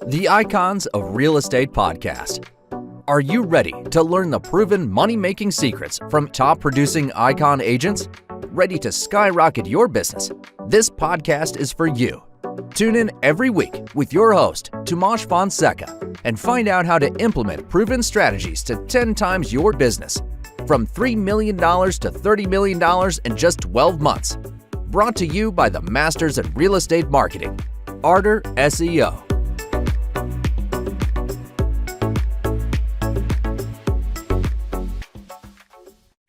The Icons of Real Estate Podcast. Are you ready to learn the proven money-making secrets from top-producing Icon agents? Ready to skyrocket your business? This podcast is for you. Tune in every week with your host, Tomasz Fonseca, and find out how to implement proven strategies to 10 times your business, from $3 million to $30 million in just 12 months. Brought to you by the Masters at Real Estate Marketing, Ardor SEO.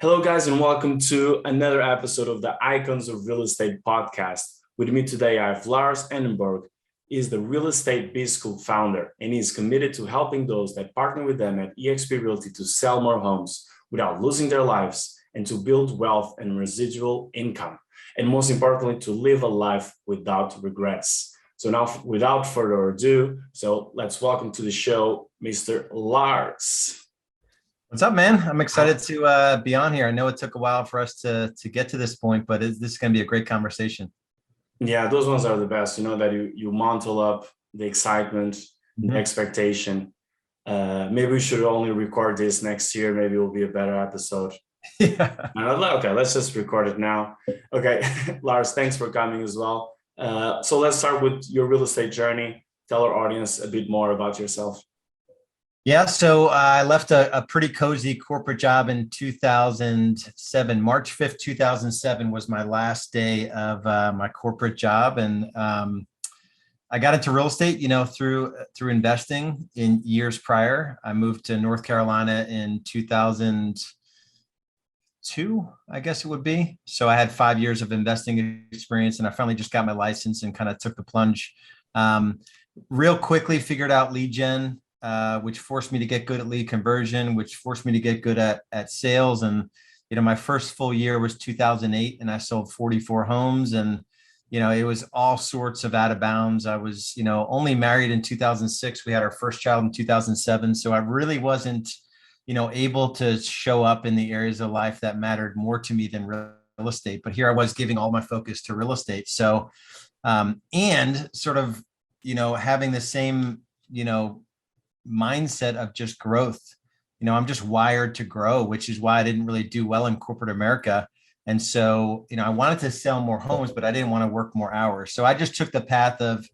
Hello, guys, and welcome to another episode of the Icons of Real Estate podcast. With me today, I have Lars Hedenborg. He is the Real Estate B School founder, and he is committed to helping those that partner with them at eXp Realty to sell more homes without losing their lives and to build wealth and residual income. And most importantly, to live a life without regrets. So now, without further ado, let's welcome to the show, Mr. Lars. What's up, man? I'm excited to be on here. I know it took a while for us to get to this point, but this is going to be a great conversation. Yeah, those ones are the best. You know, that you mantle up the excitement, the expectation. Maybe we should only record this next year. Maybe it will be a better episode. Yeah. Okay, let's just record it now. Okay, Lars, thanks for coming as well. So let's start with your real estate journey. Tell our audience a bit more about yourself. Yeah, so I left a pretty cozy corporate job in 2007. March 5th, 2007 was my last day of my corporate job. And I got into real estate, through investing in years prior. I moved to North Carolina in 2002, I guess it would be. So I had 5 years of investing experience, and I finally just got my license and kind of took the plunge. Real quickly figured out lead gen, which forced me to get good at lead conversion, which forced me to get good at sales. And, my first full year was 2008, and I sold 44 homes, and, it was all sorts of out of bounds. I was, only married in 2006. We had our first child in 2007. So I really wasn't, able to show up in the areas of life that mattered more to me than real estate. But here I was giving all my focus to real estate. So, and sort of, having the same, mindset of just growth. I'm just wired to grow, which is why I didn't really do well in corporate America. And so, I wanted to sell more homes, but I didn't want to work more hours. So I just took the path of,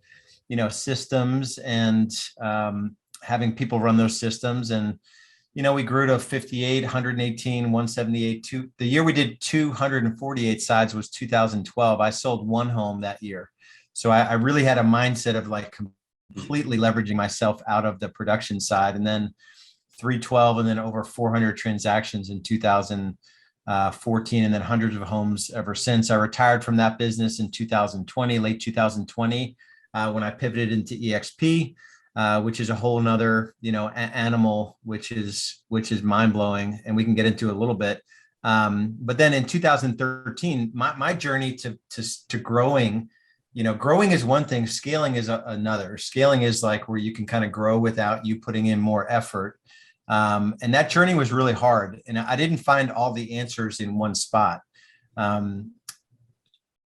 systems and having people run those systems. And, we grew to 58, 118, 178. The year we did 248 sides was 2012. I sold one home that year. So I really had a mindset of like completely leveraging myself out of the production side, and then 312, and then over 400 transactions in 2014, and then hundreds of homes ever since. I retired from that business in 2020, late 2020, when I pivoted into EXP, which is a whole nother, animal, which is mind blowing, and we can get into a little bit. But then in 2013, my journey to growing. Growing is one thing, scaling is another. Scaling is like where you can kind of grow without you putting in more effort. And that journey was really hard. And I didn't find all the answers in one spot.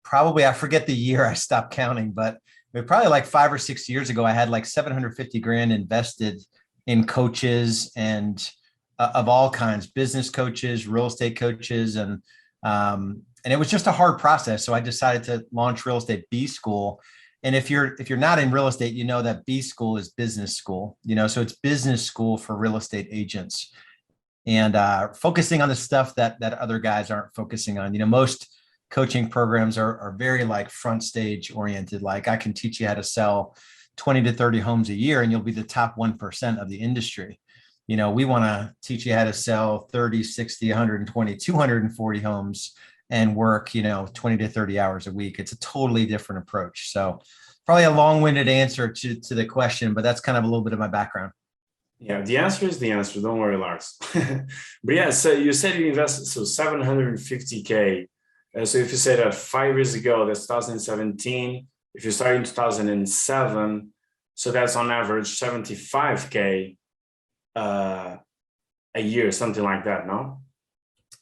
Probably, I forget the year I stopped counting, but probably like 5 or 6 years ago, I had like 750 grand invested in coaches and of all kinds, business coaches, real estate coaches, and it was just a hard process. So I decided to launch Real Estate B School. And if you're not in real estate, that B School is business school, so it's business school for real estate agents, and focusing on the stuff that other guys aren't focusing on. Most coaching programs are very like front stage oriented. Like, I can teach you how to sell 20 to 30 homes a year and you'll be the top 1% of the industry. We want to teach you how to sell 30, 60, 120, 240 homes and work, 20 to 30 hours a week. It's a totally different approach. So probably a long-winded answer to the question, but that's kind of a little bit of my background. Yeah, the answer is the answer. Don't worry, Lars. But yeah, so you said you invested 750K. So if you say that 5 years ago, that's 2017. If you started in 2007, so that's on average 75K a year, something like that, no?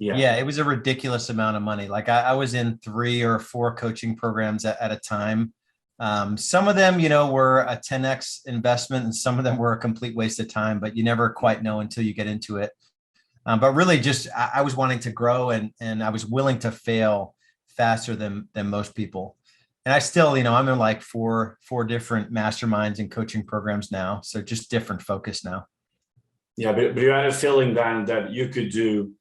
Yeah, it was a ridiculous amount of money. Like I was in 3 or 4 coaching programs at a time. Some of them, were a 10x investment, and some of them were a complete waste of time, but you never quite know until you get into it. But really just, I was wanting to grow, and I was willing to fail faster than most people. And I still, I'm in like four different masterminds and coaching programs now. So just different focus now. Yeah, but you had a feeling then that you could do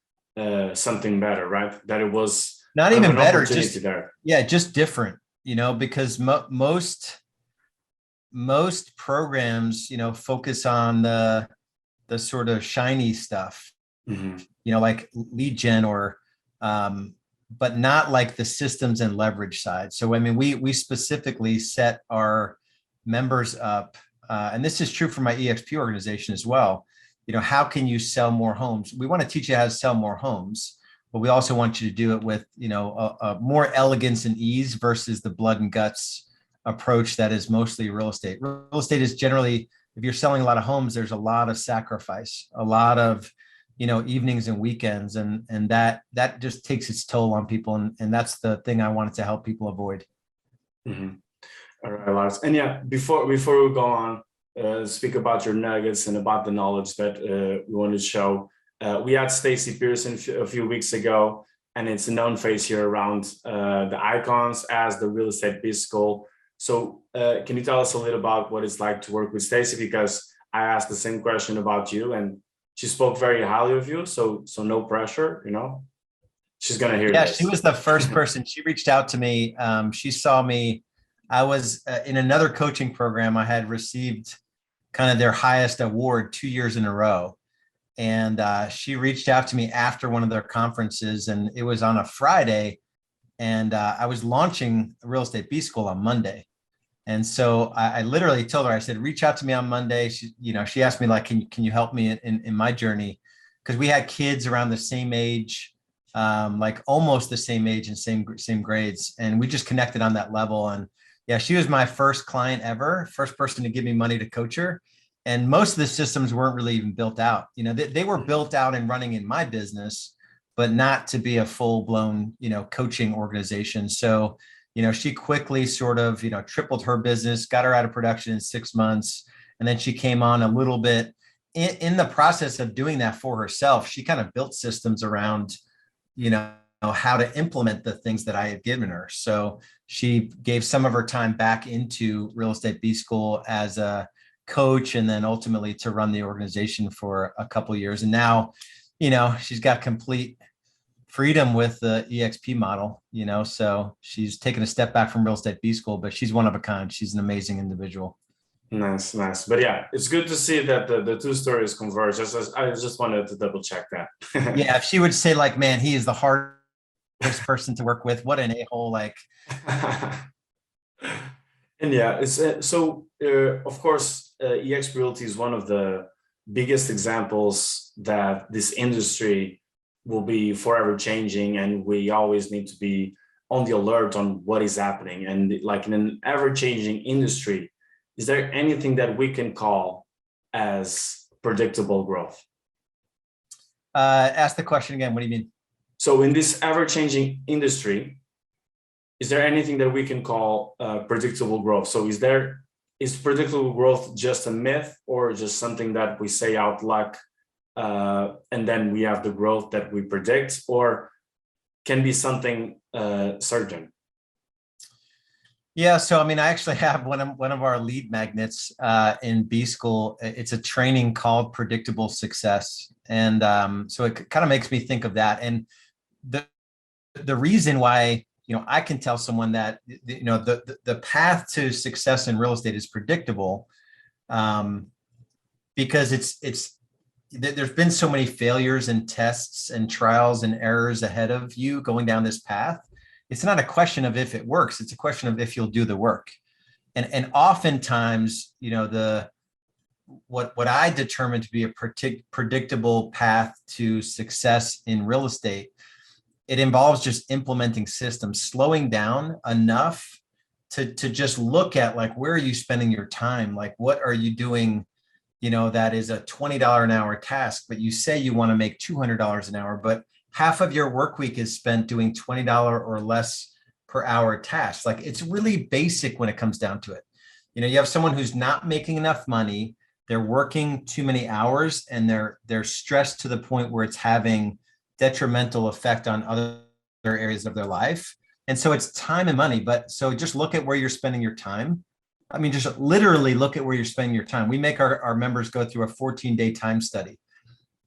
something better, right? That it was not even better, just there. Yeah, just different, because most programs, focus on the sort of shiny stuff, like lead gen or, but not like the systems and leverage side. So, I mean, we specifically set our members up, and this is true for my EXP organization as well. How can you sell more homes? We want to teach you how to sell more homes, but we also want you to do it with, a more elegance and ease versus the blood and guts approach that is mostly real estate. Real estate is generally, if you're selling a lot of homes, there's a lot of sacrifice, a lot of, evenings and weekends, and that just takes its toll on people. And that's the thing I wanted to help people avoid. Mm-hmm. All right, Lars. And yeah, before we go on, speak about your nuggets and about the knowledge that we want to show. We had Stacy Pearson a few weeks ago, and it's a known face here around the icons as the real estate biz school. So can you tell us a little about what it's like to work with Stacy? Because I asked the same question about you, and she spoke very highly of you. So no pressure, she's going to hear this. She was the first person. She reached out to me. She saw me. I was in another coaching program. I had received kind of their highest award 2 years in a row. And she reached out to me after one of their conferences, and it was on a Friday. And I was launching a real estate B school on Monday. And so I literally told her, I said, reach out to me on Monday. She asked me, like, can you help me in my journey? Because we had kids around the same age, like almost the same age and same grades. And we just connected on that level. And yeah, she was my first client ever, first person to give me money to coach her. And most of the systems weren't really even built out. They were built out and running in my business, but not to be a full blown, coaching organization. So, she quickly sort of, tripled her business, got her out of production in 6 months. And then she came on a little bit in the process of doing that for herself. She kind of built systems around, how to implement the things that I had given her. So she gave some of her time back into real estate B school as a coach, and then ultimately to run the organization for a couple of years. And now, she's got complete freedom with the EXP model, so she's taken a step back from real estate B school, but she's one of a kind. She's an amazing individual. Nice. But yeah, it's good to see that the two stories converge. I just wanted to double check that. Yeah, if she would say like, man, he is the hardest person to work with, what an a-hole, like. And yeah, it's so of course, EXP Realty is one of the biggest examples that this industry will be forever changing, and we always need to be on the alert on what is happening. And like in an ever-changing industry, is there anything that we can call as predictable growth? Ask the question again. What do you mean? So in this ever-changing industry, is there anything that we can call predictable growth? So is predictable growth just a myth, or just something that we say out loud, and then we have the growth that we predict, or can be something certain? Yeah, so I mean, I actually have one of our lead magnets in B school. It's a training called Predictable Success, and so it kind of makes me think of that. And the reason why I can tell someone that the path to success in real estate is predictable, because there's been so many failures and tests and trials and errors ahead of you going down this path. It's not a question of if it works. It's a question of if you'll do the work. And oftentimes, what I determine to be a predictable path to success in real estate, it involves just implementing systems, slowing down enough to just look at, like, where are you spending your time? Like, what are you doing, that is a $20 an hour task, but you say you want to make $200 an hour, but half of your work week is spent doing $20 or less per hour task. Like it's really basic when it comes down to it. You have someone who's not making enough money, they're working too many hours, and they're stressed to the point where it's having detrimental effect on other areas of their life. And so it's time and money. But so just look at where you're spending your time. I mean, just literally look at where you're spending your time. We make our members go through a 14-day time study.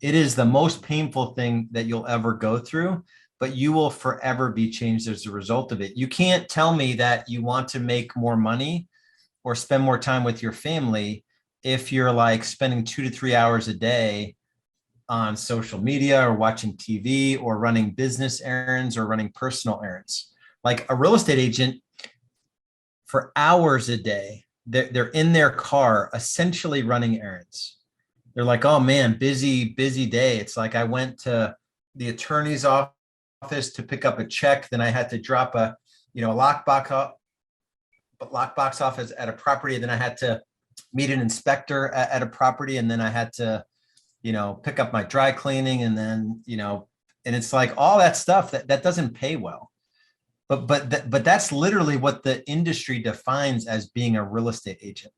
It is the most painful thing that you'll ever go through, but you will forever be changed as a result of it. You can't tell me that you want to make more money or spend more time with your family if you're like spending 2 to 3 hours a day on social media or watching TV or running business errands or running personal errands. Like a real estate agent, for hours a day, they're in their car essentially running errands. They're like, oh man, busy day. It's like I went to the attorney's office to pick up a check. Then I had to drop a lockbox off at a property. Then I had to meet an inspector at a property. And then I had to, pick up my dry cleaning. And then, and it's like all that stuff that doesn't pay well. But that's literally what the industry defines as being a real estate agent.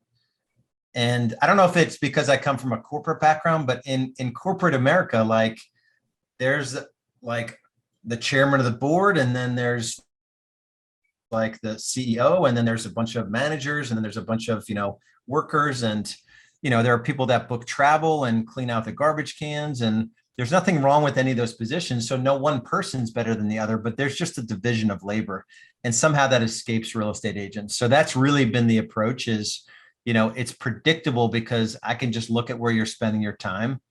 And I don't know if it's because I come from a corporate background, but in corporate America, like there's like the chairman of the board, and then there's like the CEO, and then there's a bunch of managers, and then there's a bunch of, workers, and, there are people that book travel and clean out the garbage cans, and there's nothing wrong with any of those positions. So no one person's better than the other, but there's just a division of labor, and somehow that escapes real estate agents. So that's really been the approach is, it's predictable because I can just look at where you're spending your time.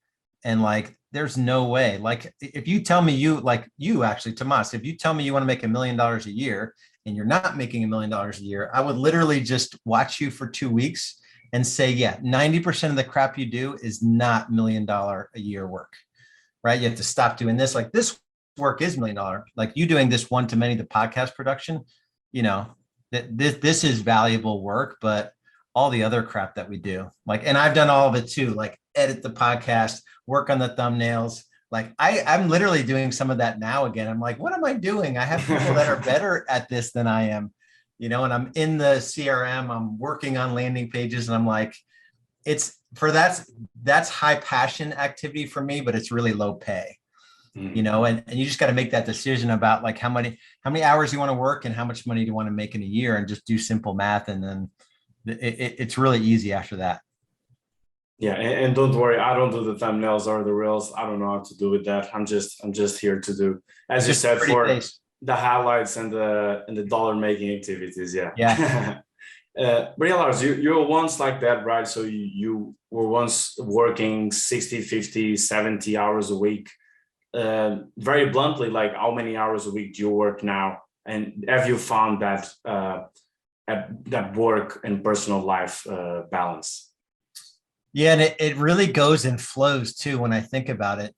And like, there's no way, like, if you tell me Tomas, if you tell me you want to make $1 million a year and you're not making $1 million a year, I would literally just watch you for 2 weeks and say, yeah, 90% of the crap you do is not $1 million a year work, right? You have to stop doing this. Like this work is $1 million. Like you doing this one-to-many, the podcast production, this is valuable work, but all the other crap that we do, like, and I've done all of it too, like edit the podcast, work on the thumbnails. Like I'm literally doing some of that now again. I'm like, what am I doing? I have people that are better at this than I am, and I'm in the CRM, I'm working on landing pages, and I'm like, that's high passion activity for me, but it's really low pay, and you just got to make that decision about like how many hours you want to work and how much money do you want to make in a year, and just do simple math. And then it's really easy after that. Yeah, and don't worry, I don't do the thumbnails or the reels. I don't know how to do with that. I'm just here to do, as you said, for the highlights and the dollar making activities. Yeah. But yeah, Lars, you were once like that, right? So you were once working 60, 50, 70 hours a week. Very bluntly, like how many hours a week do you work now? And have you found that that work and personal life balance? Yeah, and it really goes in flows too. When I think about it,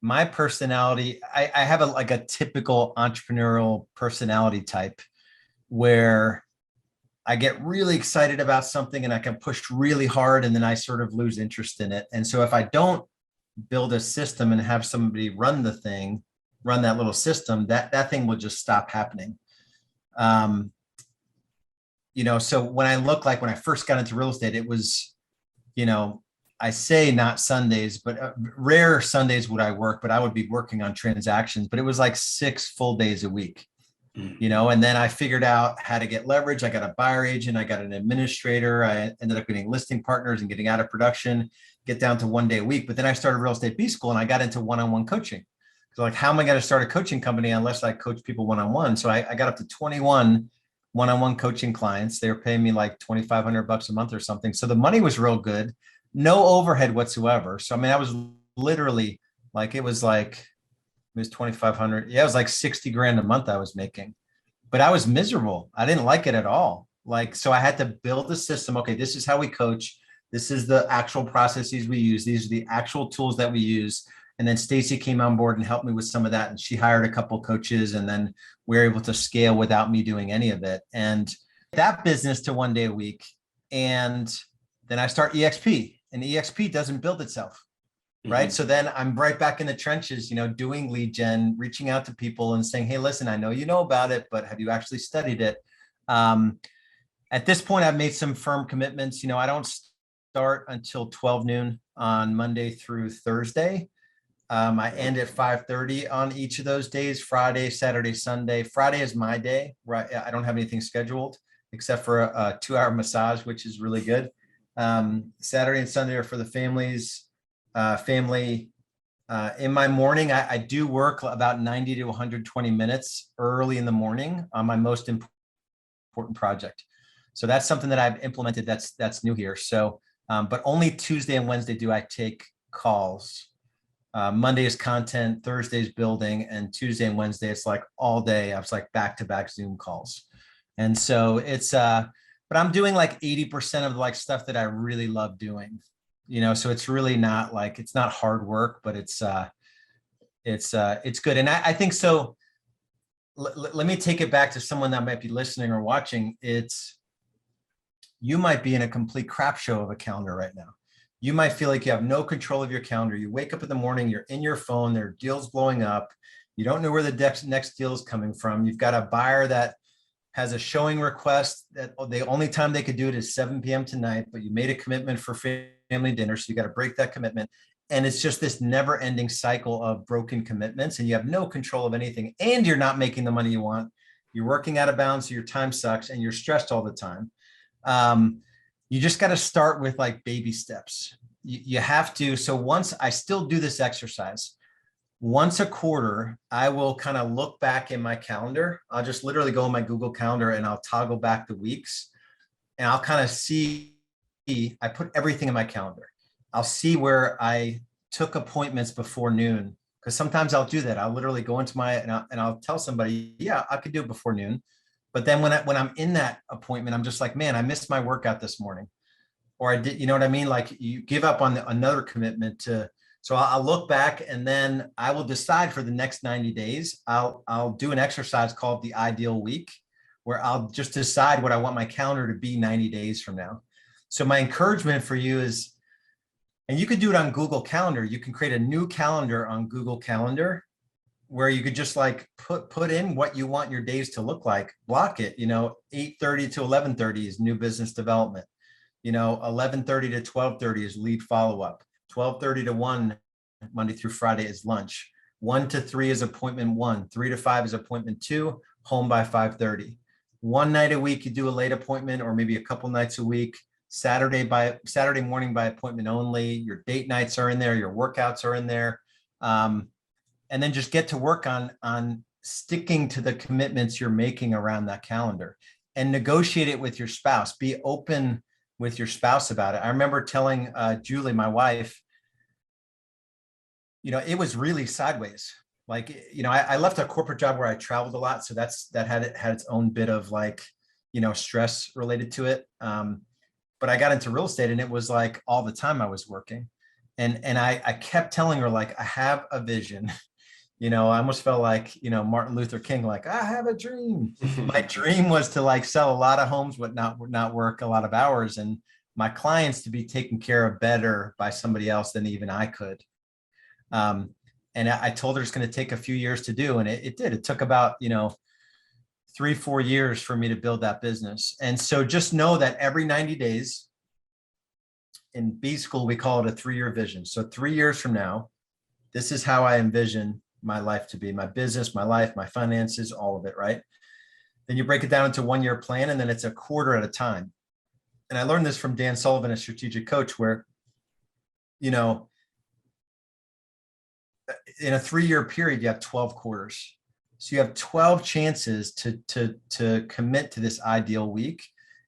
my personality, I have a typical entrepreneurial personality type where I get really excited about something and I can push really hard, and then I sort of lose interest in it. And so if I don't build a system and have somebody run that little system, that thing will just stop happening. So when I first got into real estate, it was, I say not Sundays, but rare Sundays would I work, but I would be working on transactions, but it was like 6 full days a week, and then I figured out how to get leverage. I got a buyer agent, I got an administrator, I ended up getting listing partners and getting out of production, get down to 1 day a week. But then I started real estate B school and I got into one-on-one coaching. So like, how am I going to start a coaching company unless I coach people one-on-one? So I got up to 21 one-on-one coaching clients. They were paying me like $2,500 a month or something. So the money was real good, no overhead whatsoever. So, I mean, I was literally like, it was 2,500. Yeah. It was like 60 grand a month I was making, but I was miserable. I didn't like it at all. Like, so I had to build a system. Okay, this is how we coach. This is the actual processes we use. These are the actual tools that we use. And then Stacy came on board and helped me with some of that. And she hired a couple of coaches, and then we were able to scale without me doing any of it. And that business to 1 day a week. And then I start EXP, and EXP doesn't build itself. right? So then I'm right back in the trenches, doing lead gen, reaching out to people and saying, hey, listen, I know you know about it, but have you actually studied it? At this point, I've made some firm commitments. I don't start until 12 noon on Monday through Thursday. I end at 5:30 on each of those days, Friday, Saturday, Sunday. Friday is my day, right? I don't have anything scheduled except for a 2-hour massage, which is really good. Saturday and Sunday are for the family. In my morning, I do work about 90 to 120 minutes early in the morning on my most important project. So that's something that I've implemented that's new here. So, but only Tuesday and Wednesday do I take calls. Monday is content, Thursday is building, and Tuesday and Wednesday, it's like all day. I was like back-to-back Zoom calls. And so it's, but I'm doing like 80% of like stuff that I really love doing, so it's really not like, it's not hard work, but it's good. And I think so. Let me take it back to someone that might be listening or watching. You might be in a complete crap show of a calendar right now. You might feel like you have no control of your calendar. You wake up in the morning, you're in your phone, there are deals blowing up. You don't know where the next deal is coming from. You've got a buyer that has a showing request that the only time they could do it is 7 p.m. tonight, but you made a commitment for family dinner. So you got to break that commitment. And it's just this never ending cycle of broken commitments, and you have no control of anything, and you're not making the money you want. You're working out of bounds, so your time sucks, and you're stressed all the time. You just got to start with like baby steps. You have to. So once I still do this exercise, once a quarter, I will kind of look back in my calendar. I'll just literally go in my Google Calendar and I'll toggle back the weeks, and I'll kind of see, I put everything in my calendar. I'll see where I took appointments before noon, because sometimes I'll do that. I'll literally go into and I'll tell somebody, yeah, I could do it before noon. But then when I'm in that appointment, I'm just like, man, I missed my workout this morning. Or I did, you know what I mean? Like you give up on another commitment so I'll look back, and then I will decide for the next 90 days, I'll do an exercise called the ideal week, where I'll just decide what I want my calendar to be 90 days from now. So my encouragement for you is, and you could do it on Google Calendar. You can create a new calendar on Google Calendar where you could just like put in what you want your days to look like, block it, 8:30 to 11:30 is new business development. 11:30 to 12:30 is lead follow-up. 12:30 to 1, Monday through Friday, is lunch. 1 to 3 is appointment 1. 3 to 5 is appointment 2, home by 5:30. One night a week, you do a late appointment, or maybe a couple nights a week. Saturday morning by appointment only. Your date nights are in there. Your workouts are in there. And then just get to work on sticking to the commitments you're making around that calendar, and negotiate it with your spouse. Be open with your spouse about it. I remember telling Julie, my wife, it was really sideways. Like, I left a corporate job where I traveled a lot. So that had its own bit of like, stress related to it. But I got into real estate, and it was like all the time I was working. And I kept telling her, like, I have a vision. I almost felt like, Martin Luther King, like, I have a dream. My dream was to like sell a lot of homes, but not work a lot of hours, and my clients to be taken care of better by somebody else than even I could. And I told her it's going to take a few years to do. And it did. It took about, 3-4 years for me to build that business. And so just know that every 90 days in B school, we call it a 3-year vision. So 3 years from now, this is how I envision my life to be, my business, my life, my finances, all of it, right? Then you break it down into 1-year plan, and then it's a quarter at a time. And I learned this from Dan Sullivan, a strategic coach, where, in a 3-year period, you have 12 quarters. So you have 12 chances to commit to this ideal week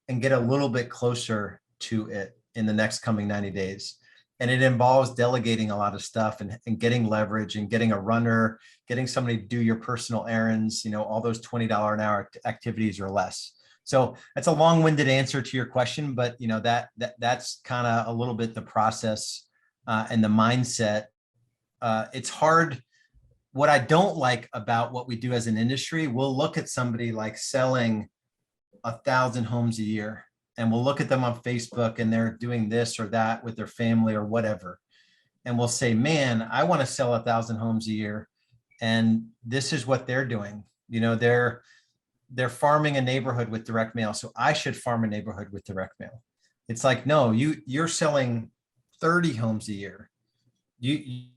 and get a little bit closer to it in the next coming 90 days. And it involves delegating a lot of stuff and getting leverage and getting a runner, getting somebody to do your personal errands, all those $20 an hour activities or less. So that's a long-winded answer to your question, but that's kind of a little bit the process and the mindset. It's hard. What I don't like about what we do as an industry, we'll look at somebody like selling 1,000 homes a year, and we'll look at them on Facebook, and they're doing this or that with their family or whatever. and will say, man, I want to sell 1,000 homes a year. And this is what they're doing. You know, they're farming a neighborhood with direct mail. So I should farm a neighborhood with direct mail. It's like, no, you're selling 30 homes a year. You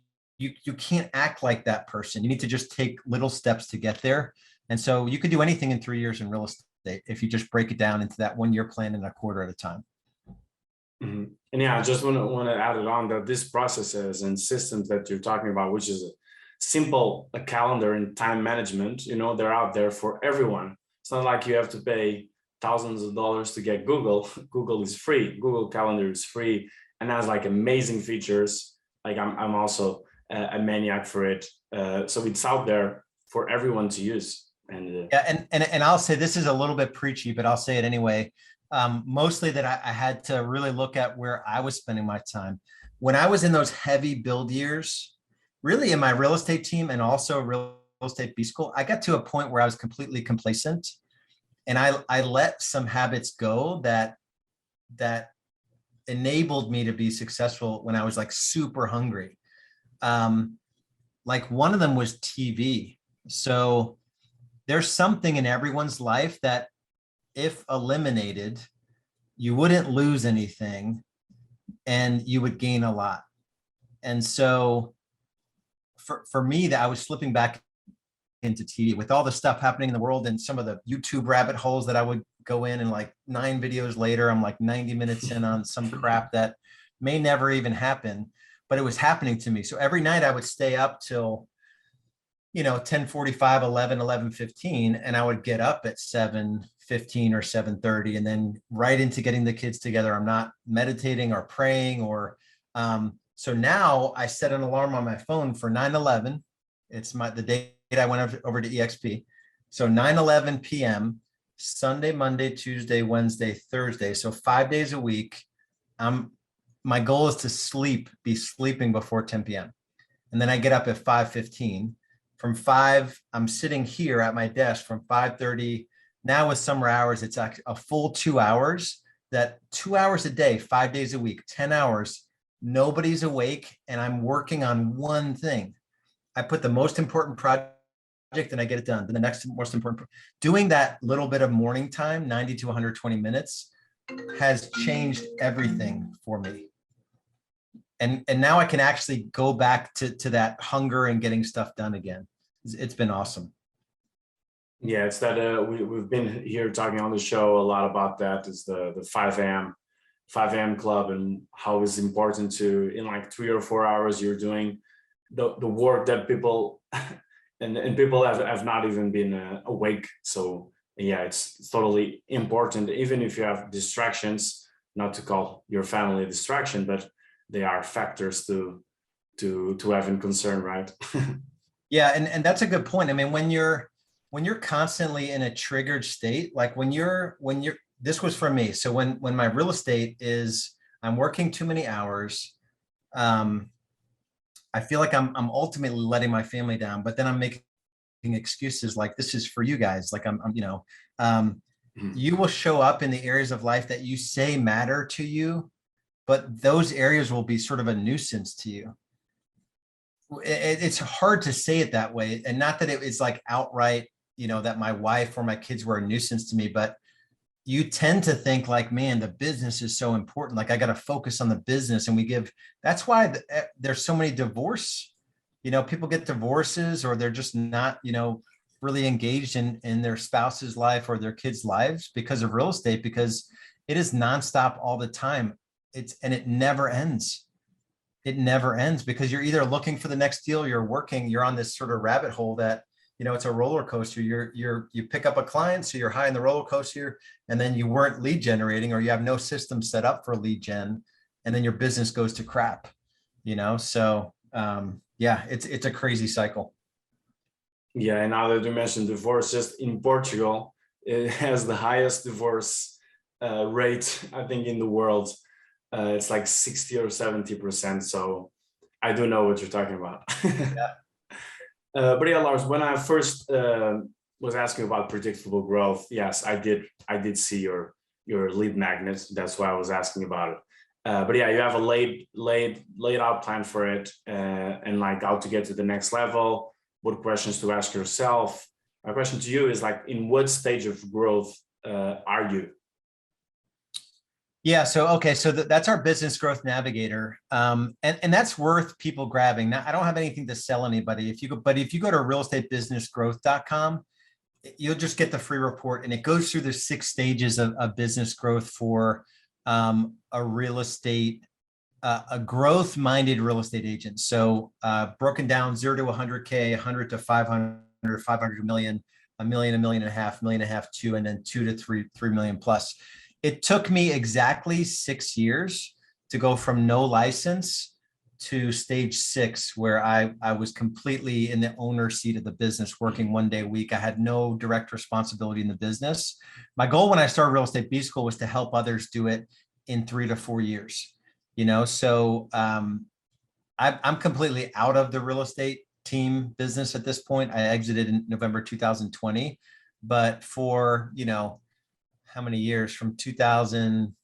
can't act like that person. You need to just take little steps to get there. And so you could do anything in 3 years in real estate if you just break it down into that 1 year plan and a quarter at a time. Mm-hmm. And yeah, I just want to add it on that these processes and systems that you're talking about, which is a calendar and time management, you know, they're out there for everyone. It's not like you have to pay thousands of dollars to get Google. Google is free. Google Calendar is free and has like amazing features. Like I'm also a maniac for it. So it's out there for everyone to use. And yeah, and I'll say this is a little bit preachy, but I'll say it anyway. Mostly that I had to really look at where I was spending my time. When I was in those heavy build years, really in my real estate team and also real estate B school, I got to a point where I was completely complacent. And I let some habits go that enabled me to be successful when I was like super hungry. Like one of them was TV. So there's something in everyone's life that if eliminated, you wouldn't lose anything and you would gain a lot. And so for me, that I was slipping back into TV with all the stuff happening in the world and some of the YouTube rabbit holes that I would go in, and like 9 videos later, I'm like 90 minutes in on some crap that may never even happen, but it was happening to me. So every night I would stay up till, 10:45, 11:15, and I would get up at 7:15 or 7:30, and then right into getting the kids together. I'm not meditating or praying or, so now I set an alarm on my phone for 9/11. It's the date I went over to EXP. So 9/11 p.m., Sunday, Monday, Tuesday, Wednesday, Thursday. So 5 days a week. My goal is to be sleeping before 10 p.m. And then I get up at 5:15. From 5, I'm sitting here at my desk from 5:30. Now with summer hours, it's a full 2 hours. That 2 hours a day, 5 days a week, 10 hours, nobody's awake, and I'm working on one thing. I put the most important project and I get it done. Then the next most important, doing that little bit of morning time, 90 to 120 minutes, has changed everything for me. And now I can actually go back to that hunger and getting stuff done again. It's been awesome. Yeah, it's that we've been here talking on the show a lot about that. It's the 5 a.m. club and how it's important to, in like 3 or 4 hours, you're doing the work that people and people have not even been awake. So yeah, it's totally important, even if you have distractions, not to call your family a distraction, but they are factors to have in concern, right? Yeah, and that's a good point. I mean, when you're constantly in a triggered state, like when you're this was for me. So when my real estate is, I'm working too many hours, I feel like I'm ultimately letting my family down, but then I'm making excuses like, this is for you guys. Like you will show up in the areas of life that you say matter to you, but those areas will be sort of a nuisance to you. It's hard to say it that way. And not that it is like outright, that my wife or my kids were a nuisance to me, but you tend to think like, man, the business is so important. Like I got to focus on the business. And that's why there's so many divorce, people get divorces, or they're just not, really engaged in their spouse's life or their kids' lives because of real estate, because it is nonstop all the time. And it never ends. It never ends because you're either looking for the next deal, you're on this sort of rabbit hole that, it's a roller coaster. You pick up a client, so you're high in the roller coaster, and then you weren't lead generating, or you have no system set up for lead gen, and then your business goes to crap, So yeah, it's a crazy cycle. Yeah, and now that you mentioned divorce, just in Portugal, it has the highest divorce rate, I think, in the world. It's like 60 or 70%. So I do know what you're talking about. Yeah. But yeah, Lars, when I first was asking about predictable growth, yes, I did see your lead magnet. That's why I was asking about it. But yeah, you have a laid out plan for it, and like how to get to the next level, what questions to ask yourself. My question to you is like, in what stage of growth are you? Yeah. So, okay. So that's our business growth navigator. And that's worth people grabbing. Now, I don't have anything to sell anybody. But if you go to realestatebizgrowth.com, you'll just get the free report, and it goes through the 6 stages of business growth for a real estate, a growth minded real estate agent. So broken down 0 to 100K, 100 to 500, 500 to million, a million, a million and a half, million and a half, 2, and then 2 to 3 million plus. It took me exactly 6 years to go from no license to stage 6, where I was completely in the owner seat of the business, working 1 day a week. I had no direct responsibility in the business. My goal when I started Real Estate B School was to help others do it in 3 to 4 years. So I'm completely out of the real estate team business at this point. I exited in November 2020, but for, how many years, from 2000,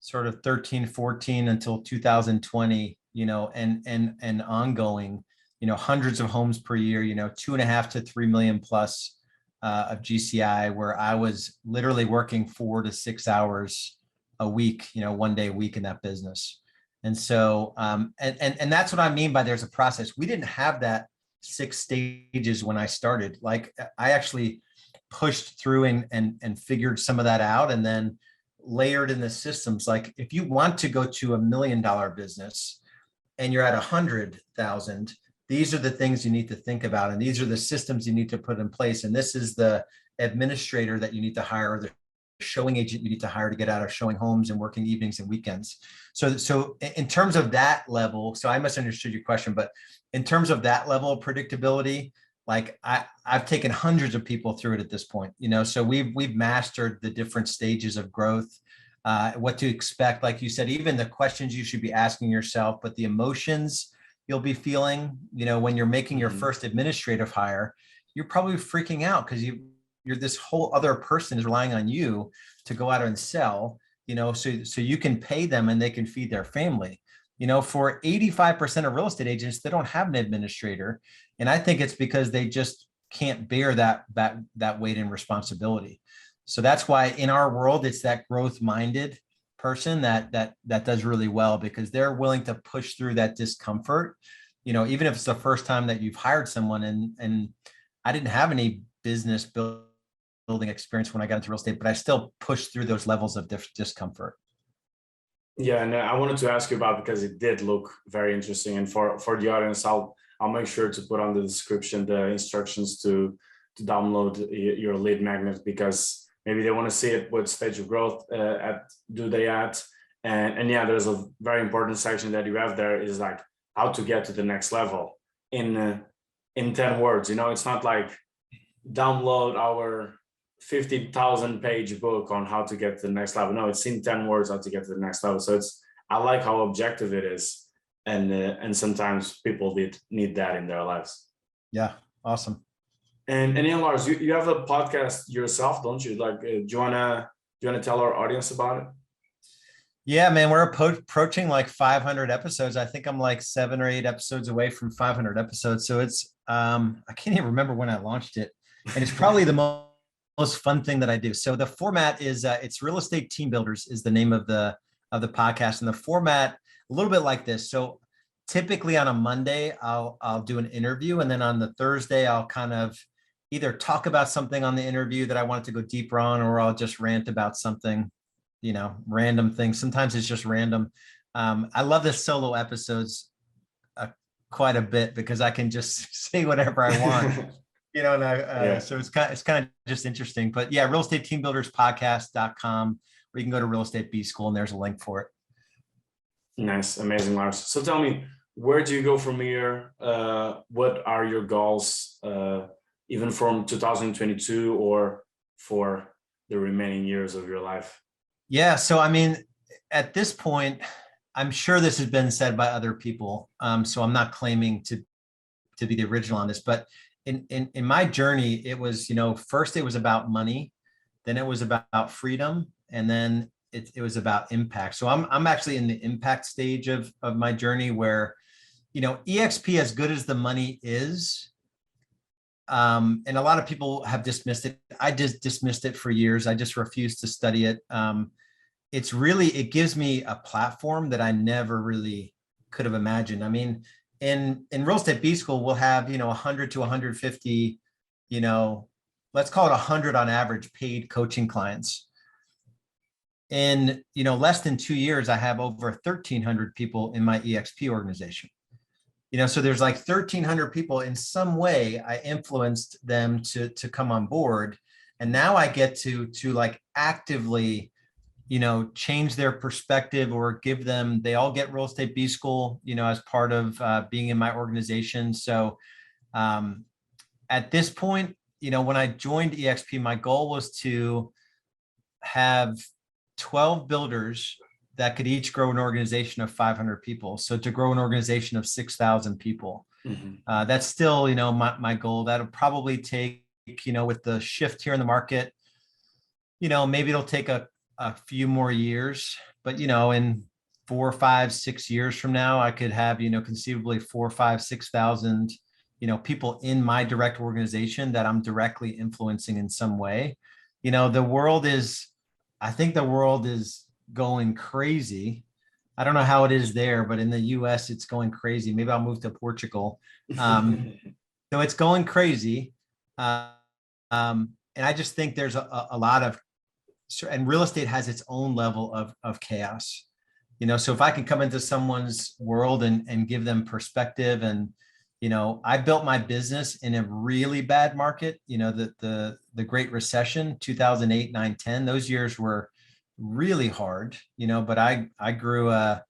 sort of 13, 14 until 2020, and ongoing, hundreds of homes per year, 2.5 to 3 million plus of GCI, where I was literally working 4 to 6 hours a week, 1 day a week in that business. And so, and that's what I mean by there's a process. We didn't have that 6 stages when I started. Like, I actually pushed through and figured some of that out, and then layered in the systems. Like, if you want to go to $1 million business and you're at 100,000, these are the things you need to think about. And these are the systems you need to put in place. And this is the administrator that you need to hire, or the showing agent you need to hire to get out of showing homes and working evenings and weekends. So in terms of that level, so I misunderstood your question, but in terms of that level of predictability, like I've taken hundreds of people through it at this point, so we've mastered the different stages of growth, what to expect. Like you said, even the questions you should be asking yourself, but the emotions you'll be feeling, when you're making your first administrative hire, you're probably freaking out because you're this whole other person is relying on you to go out and sell, so you can pay them and they can feed their family. For 85% of real estate agents, they don't have an administrator. And I think it's because they just can't bear that weight and responsibility. So that's why in our world, it's that growth minded person that does really well, because they're willing to push through that discomfort, even if it's the first time that you've hired someone. And I didn't have any business building experience when I got into real estate, but I still pushed through those levels of discomfort. Yeah, and I wanted to ask you about, because it did look very interesting, and for the audience, I'll make sure to put on the description the instructions to download your lead magnet, because maybe they want to see it, what stage of growth do they at, and yeah, there's a very important section that you have there, is like how to get to the next level in 10 words. It's not like download our 50,000 page book on how to get to the next level. No, it's in 10 words how to get to the next level. So I like how objective it is, and sometimes people need that in their lives. Yeah, awesome. And yeah, Lars, you have a podcast yourself, don't you? Like, do you wanna tell our audience about it? Yeah, man, we're approaching like 500 episodes. I think I'm like 7 or 8 episodes away from 500 episodes. So it's I can't even remember when I launched it, and it's probably the most fun thing that I do. So the format is it's Real Estate Team Builders is the name of the podcast, and the format a little bit like this. So typically on a Monday I'll do an interview, and then on the Thursday I'll kind of either talk about something on the interview that I wanted to go deeper on, or I'll just rant about something, random things. Sometimes it's just random. I love the solo episodes quite a bit, because I can just say whatever I want. So it's kind of just interesting. But yeah, Real Estate Team Builders podcast.com, where you can go to Real Estate B School, and there's a link for it. Nice. Amazing, Lars. So tell me, where do you go from here? What are your goals, even from 2022 or for the remaining years of your life? Yeah. So, I mean, at this point, I'm sure this has been said by other people. So I'm not claiming to be the original on this, but in my journey, it was, first it was about money, then it was about freedom, and then it was about impact. So I'm actually in the impact stage of my journey where, EXP, as good as the money is, and a lot of people have dismissed it. I just dismissed it for years. I just refused to study it. It gives me a platform that I never really could have imagined. I mean, in real estate B school, we'll have, 100 to 150, let's call it 100 on average paid coaching clients. In, less than 2 years, I have over 1,300 people in my EXP organization. So there's like 1,300 people in some way I influenced them to come on board. And now I get to like actively, change their perspective or give them, they all get real estate B school, as part of being in my organization. So at this point, when I joined EXP, my goal was to have 12 builders that could each grow an organization of 500 people. So to grow an organization of 6,000 people, that's still, my goal. That'll probably take, with the shift here in the market, maybe it'll take a few more years, but, in 4, 5, 6 years from now, I could have, conceivably 4, 5, 6,000, people in my direct organization that I'm directly influencing in some way. I think the world is going crazy. I don't know how it is there, but in the US, it's going crazy. Maybe I'll move to Portugal. So it's going crazy. And I just think there's a lot of, and real estate has its own level of chaos. So if I can come into someone's world and give them perspective, and, I built my business in a really bad market, the Great Recession, 2008, 9, 10, those years were really hard, but I grew, up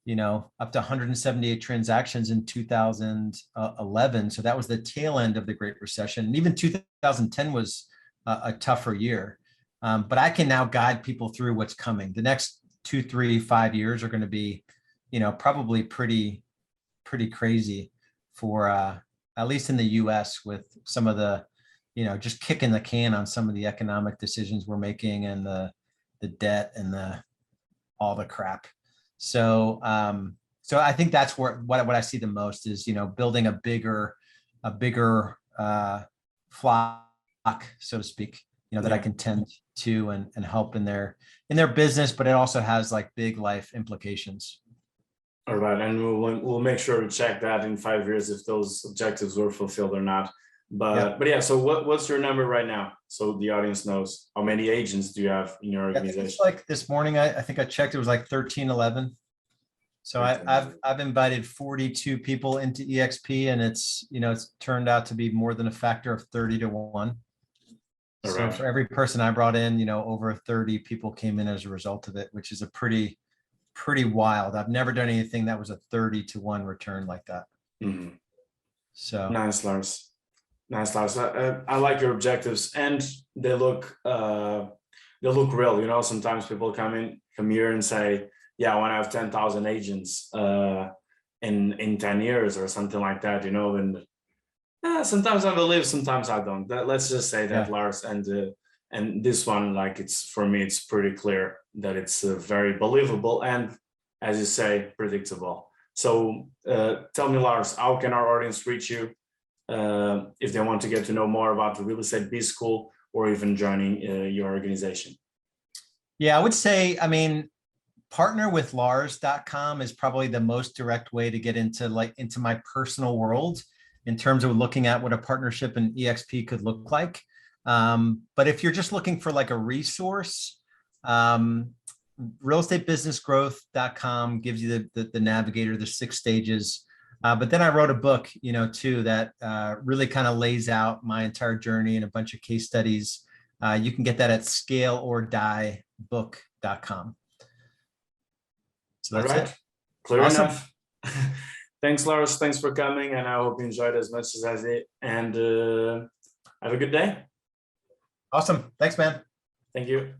to 178 transactions in 2011. So that was the tail end of the Great Recession. And even 2010 was a tougher year. But I can now guide people through what's coming. The next 2, 3, 5 years are going to be, probably pretty crazy for, at least in the US, with some of the, just kicking the can on some of the economic decisions we're making, and the debt and all the crap. So, so I think that's what I see the most is, building a bigger flock, so to speak, that I can tend to and help in their business, but it also has like big life implications. All right, and we'll make sure to check that in 5 years if those objectives were fulfilled or not. But yeah, so what's your number right now? So the audience knows, how many agents do you have in your organization? It's like this morning, I think I checked, it was like 13, 11. So I've invited 42 people into EXP, and it's turned out to be more than a factor of 30 to 1. So for every person I brought in, over 30 people came in as a result of it, which is a pretty wild. I've never done anything that was a 30 to 1 return like that. So nice, Lars. I like your objectives, and they look real. Sometimes people come here and say, yeah, I want to have 10,000 agents in 10 years or something like that, and sometimes I believe, sometimes I don't. Let's just say that, yeah. Lars, and this one, like, for me, it's pretty clear that it's very believable and, as you say, predictable. So tell me, Lars, how can our audience reach you if they want to get to know more about the Real Estate B School, or even joining your organization? Yeah, I would say, partnerwithlars.com is probably the most direct way to get into my personal world in terms of looking at what a partnership in EXP could look like. But if you're just looking for like a resource, realestatebusinessgrowth.com gives you the navigator, the 6 stages. But then I wrote a book, too, that really kind of lays out my entire journey and a bunch of case studies. You can get that at scaleorddiebook.com. So that's it. Clear enough. Thanks, Lars. Thanks for coming, and I hope you enjoyed as much as I did. And have a good day. Awesome. Thanks, man. Thank you.